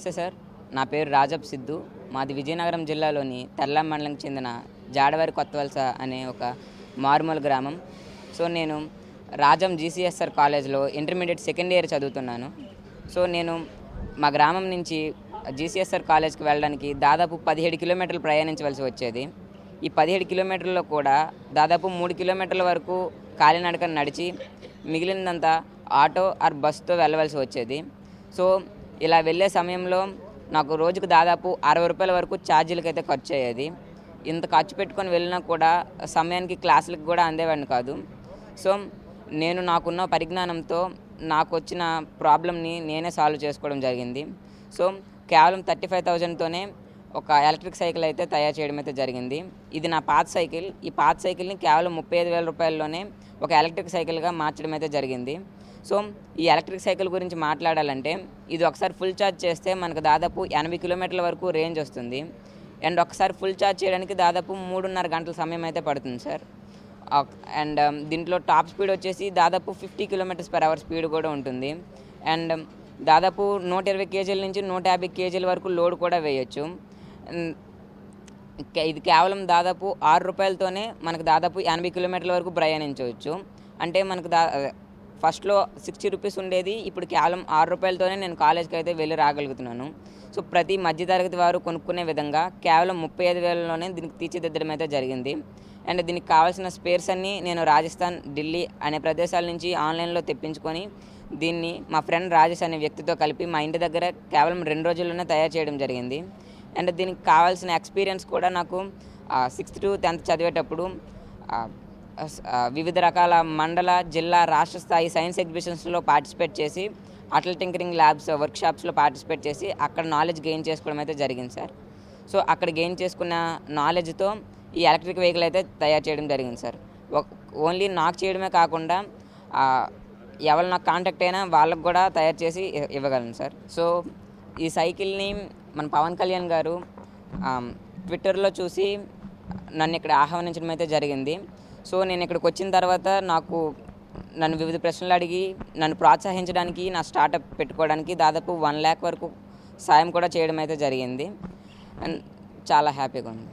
నమస్తే సార్. నా పేరు రాజబ్ సిద్ధు. మాది విజయనగరం జిల్లాలోని తర్లాం మండలంకి చెందిన జాడవారి కొత్తవలస అనే ఒక మారుమూల గ్రామం. సో నేను రాజం జీసీఎస్ఆర్ కాలేజ్లో ఇంటర్మీడియట్ సెకండ్ ఇయర్ చదువుతున్నాను. సో నేను మా గ్రామం నుంచి జీసీఎస్ఆర్ కాలేజ్కి వెళ్ళడానికి దాదాపు 17 కిలోమీటర్లు ప్రయాణించవలసి వచ్చేది. ఈ 17 కిలోమీటర్లలో కూడా దాదాపు 3 కిలోమీటర్ల వరకు కాలినడకన నడిచి మిగిలినంతా ఆటో ఆర్ బస్సుతో వెళ్ళవలసి వచ్చేది. సో ఇలా వెళ్ళే సమయంలో నాకు రోజుకు దాదాపు 60 రూపాయల వరకు ఛార్జీలకి అయితే ఖర్చు అయ్యేది. ఇంత ఖర్చు పెట్టుకొని వెళ్ళినా కూడా సమయానికి క్లాసులకు కూడా అందేవాడిని కాదు. సో నేను నాకున్న పరిజ్ఞానంతో నాకు వచ్చిన ప్రాబ్లమ్ని నేనే సాల్వ్ చేసుకోవడం జరిగింది. సో కేవలం 35,000తోనే ఒక ఎలక్ట్రిక్ సైకిల్ అయితే తయారు చేయడం అయితే జరిగింది. ఇది నా పాత సైకిల్. ఈ పాత సైకిల్ని కేవలం 35,000 రూపాయల్లోనే ఒక ఎలక్ట్రిక్ సైకిల్గా మార్చడం అయితే జరిగింది. సో ఈ ఎలక్ట్రిక్ సైకిల్ గురించి మాట్లాడాలంటే ఇది ఒకసారి ఫుల్ ఛార్జ్ చేస్తే మనకు దాదాపు 80 కిలోమీటర్ల వరకు రేంజ్ వస్తుంది. అండ్ ఒకసారి ఫుల్ ఛార్జ్ చేయడానికి దాదాపు 3.5 గంటల సమయం అయితే పడుతుంది సార్. అండ్ దీంట్లో టాప్ స్పీడ్ వచ్చేసి దాదాపు 50 km/h స్పీడ్ కూడా ఉంటుంది. అండ్ దాదాపు 120 కేజీల నుంచి 150 కేజీల వరకు లోడ్ కూడా వేయచ్చు. ఇది కేవలం దాదాపు 6 రూపాయలతోనే మనకు దాదాపు 80 కిలోమీటర్ల వరకు ప్రయాణించవచ్చు. అంటే మనకు ఫస్ట్లో 60 రూపీస్ ఉండేది, ఇప్పుడు కేవలం 6 రూపాయలతోనే నేను కాలేజ్కి అయితే వెళ్ళి రాగలుగుతున్నాను. సో ప్రతి మధ్యతరగతి వారు కొనుక్కునే విధంగా కేవలం 35,000లోనే దీనికి తీర్చిదిద్దడం అయితే జరిగింది. అండ్ దీనికి కావాల్సిన స్పేర్స్ అన్నీ నేను రాజస్థాన్, ఢిల్లీ అనే ప్రదేశాల నుంచి ఆన్లైన్లో తెప్పించుకొని దీన్ని మా ఫ్రెండ్ రాజేష్ అనే వ్యక్తితో కలిపి మా ఇంటి దగ్గర కేవలం 2 రోజుల్లోనే తయారు చేయడం జరిగింది. అండ్ దీనికి కావాల్సిన ఎక్స్పీరియన్స్ కూడా నాకు 6th to 10th చదివేటప్పుడు వివిధ రకాల మండల, జిల్లా, రాష్ట్ర స్థాయి సైన్స్ ఎగ్జిబిషన్స్లో పార్టిసిపేట్ చేసి అటల్ టింకరింగ్ ల్యాబ్స్ వర్క్షాప్స్లో పార్టిసిపేట్ చేసి అక్కడ నాలెడ్జ్ గెయిన్ చేసుకోవడం అయితే జరిగింది సార్. సో అక్కడ గెయిన్ చేసుకున్న నాలెడ్జ్తో ఈ ఎలక్ట్రిక్ వెహికల్ అయితే తయారు చేయడం జరిగింది సార్. ఓన్లీ నాకు చేయడమే కాకుండా ఎవరు నాకు కాంటాక్ట్ అయినా వాళ్ళకు కూడా తయారు చేసి ఇవ్వగలను సార్. సో ఈ సైకిల్ని మన పవన్ కళ్యాణ్ గారు ట్విట్టర్లో చూసి నన్ను ఇక్కడ ఆహ్వానించడం అయితే జరిగింది. సో నేను ఇక్కడికి వచ్చిన తర్వాత నన్ను వివిధ ప్రశ్నలు అడిగి నన్ను ప్రోత్సహించడానికి, నా స్టార్టప్ పెట్టుకోవడానికి దాదాపు 1 lakh వరకు సాయం కూడా చేయడం అయితే జరిగింది. అండ్ చాలా హ్యాపీగా ఉంది.